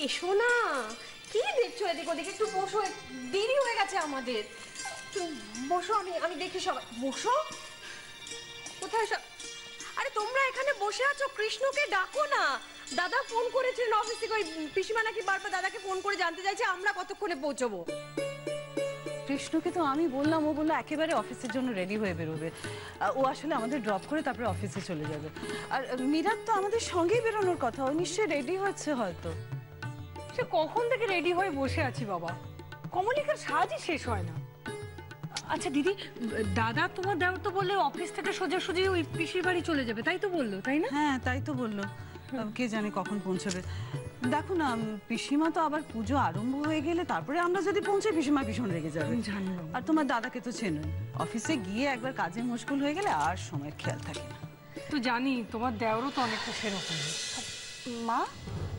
এসো না, কি দেখছো এদিক ওদিকে? একটু বসো, দেরি হয়ে গেছে আমাদের। বসো, আমি দেখি সবাই। বসো। কোথায় সব? আরে তোমরা এখানে বসে আছো, কৃষ্ণকে ডাকো না। দাদা ফোন করেছিলেন অফিস থেকে, ওই পিসিমা নাকি বারবার দাদাকে ফোন করে জানতে চাইছে আমরা কতক্ষণে পৌঁছবো। কৃষ্ণকে তো আমি বললাম, ও বললো একেবারে অফিসের জন্য রেডি হয়ে বেরোবে। ও আসলে আমাদের ড্রপ করে তারপরে অফিসে চলে যাবে। আর মীরার তো আমাদের সঙ্গেই বেরোনোর কথা, ও নিশ্চয়ই রেডি হচ্ছে হয়তো। সে কখন থেকে রেডি হয়ে বসে আছি বাবা, কমলিকার সাজই শেষ হয় না। আচ্ছা দিদি, দাদা তোমার দেওয়ার তো বললে অফিস থেকে সোজাসুজি ওই পিসির বাড়ি চলে যাবে, তাই তো বললো, তাই না? হ্যাঁ তাই তো বললো, কে জানে কখন পৌঁছবে। দেখো না, পিসিমা তো আবার পুজো আরম্ভ হয়ে গেলে তারপরে আমরা যদি পৌঁছে, পিসিমা ভীষণ রেগে যাবে। জানি। আর তোমার দাদাকে তো চেনোই, অফিসে গিয়ে একবার কাজে মুশকুল হয়ে গেলে আর সময়ের খেয়াল থাকে না। তো জানি তোমার দেওয়ারও তো অনেকটা সেরকম। মা,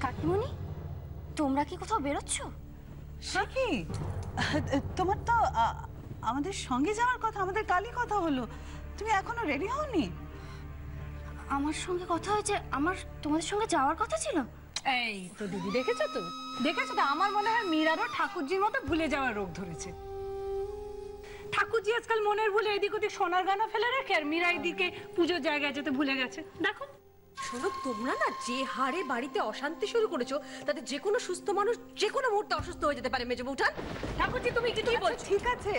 কাকিমণি, তোমরা কি কোথাও বেরোচ্ছ? সে কি, তোমার তো আমাদের সঙ্গে যাওয়ার কথা, আমাদের কালই কথা হলো, তুমি এখনো রেডি হওনি? আমার সঙ্গে কথা হয়েছে, আমার তোমাদের সঙ্গে যাওয়ার কথা ছিল। এই তো দিদি, দেখেছো তো, দেখেছো তো, আমার মনে হয় মীরারও ঠাকুরজির মতো ভুলে যাওয়ার রোগ ধরেছে। ঠাকুরজি আজকাল মনের ভুলে এদিক ওদিক সোনার গানা ফেলে রাখে, আর মীরা এদিকে পুজোর জায়গায় যেতে ভুলে গেছে। দেখো শোনো, তোমরা না যে হারে বাড়িতে অশান্তি শুরু করেছো, তাতে যে কোনো সুস্থ মানুষ যে কোনো মুহূর্তে অসুস্থ হয়ে যেতে পারে। মেজো বউঠান, ঠাকুরজি তুমি কি বলছো? ঠিক আছে,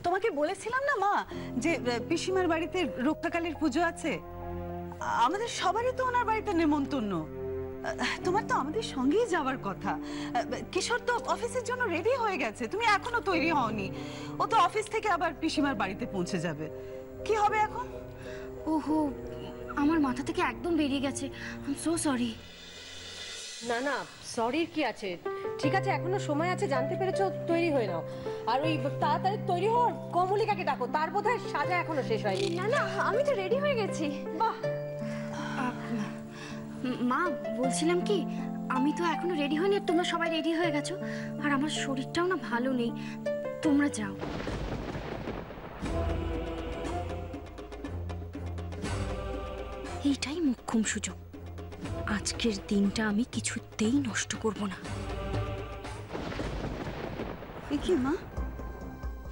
তোমাকে বলেছিলাম না মা, যে পিসিমার বাড়িতে রক্ষাকালীর পুজো আছে, আমাদের সবারই তো ওনার বাড়িতে নেমন্তন্ন। তোমার তো আমাদের সঙ্গেই যাওয়ার কথা। কিশোর তো অফিসের জন্য রেডি হয়ে গেছে, তুমি এখনো তৈরি হওনি। ও তো অফিস থেকে আবার পিসিমার বাড়িতে পৌঁছে যাবে, কি হবে এখন? ওহো, আমার মাথা থেকে একদম বেরিয়ে গেছে, আই এম সো সরি। না না, সরির কি আছে? ঠিক আছে, এখনো সময় আছে, জানতে পেরেছো, তৈরি হয়ে নাও। আর ওই তাড়াতাড়ি তৈরি হওয়ার কমলিকাকে ডাকো, তার বোধহয় সাজা এখনো শেষ হয়নি। না না, আমি তো রেডি হয়ে গেছি। বাহ। মা, বলছিলাম কি, আমি তো এখনো রেডি হইনি, আর তোমরা সবাই রেডি হয়ে গেছো, আর আমার শরীরটাও না ভালো নেই, তোমরা যাও। এইটাই মোক্ষম সুযোগ, আজকের দিনটা আমি কিছুতেই নষ্ট করব না। এ কি মা,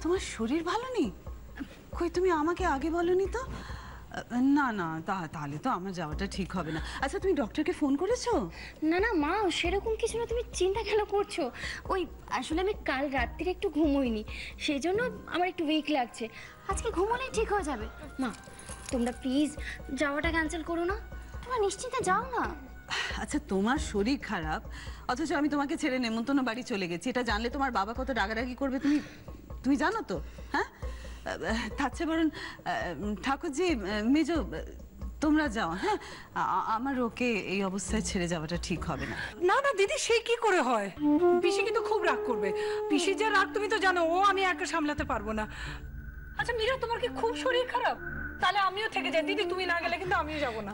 তোমার শরীর ভালো নেই? কই, তুমি আমাকে আগে বলনি তো? না না, তাহলে তো আমার যাওয়াটা ঠিক হবে না। আচ্ছা, তুমি ডক্টরকে ফোন করেছো? না না মা, সেরকম কিছু না, তুমি চিন্তা কেন করছো? ওই আসলে আমি কাল রাত্রিরে একটু ঘুমোইনি, সেই জন্য আমার একটু উইক লাগছে, আজকে ঘুমোলেই ঠিক হয়ে যাবে। মা, তোমরা প্লিজ যাওয়াটা ক্যান্সেল করো না, তোমরা নিশ্চিন্তে যাও না। আচ্ছা, তোমার শরীর খারাপ অথচ আমি তোমাকে ছেড়ে নেমন্তন্ন বাড়ি চলে গেছি, এটা জানলে তোমার বাবা কত রাগারাগি করবে তুমি জানো তো? হ্যাঁ, থাকছে বরং ঠাকুরজি, মেজো, তোমরা যাও। হ্যাঁ, আমার ওকে এই অবস্থায় ছেড়ে যাওয়াটা ঠিক হবে না। না না দিদি, সে কি করে হয়? পিসি কিন্তু খুব রাগ করবে। পিসি যা রাগ তুমি তো জানো, ও আমি একা সামলাতে পারবো না। আচ্ছা মীরা, তোমার কি খুব শরীর খারাপ? তাহলে আমিও থেকে যাই। দিদি তুমি না গেলে কিন্তু আমিও যাবো না।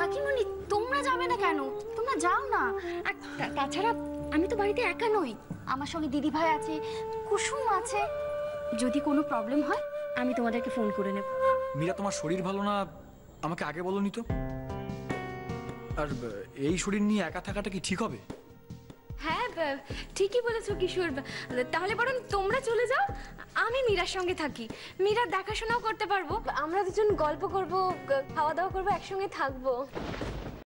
কাকিমণি, তোমরা যাবে না কেন? তোমরা যাও না। আর তাছাড়া আমি তো বাড়িতে একা নই, আমার সঙ্গে দিদি ভাই আছে, কুসুম আছে, যদি কোনো প্রবলেম হয় আমি তোমাদেরকে ফোন করে নেব। মীরা, তোমার শরীর ভালো না, আমাকে আগে বলোনি তো। আর এই শরীর নিয়ে একা থাকাটা কি ঠিক হবে? হ্যাঁ, ঠিকই বলেছো কিশোর, তাহলে বরং তোমরা চলে যাও, আমি মীরার সঙ্গে থাকি, মীরার দেখাশোনাও করতে পারবো, আমরা দুজন গল্প করব, খাওয়া দাওয়া করবো, একসঙ্গে থাকবো।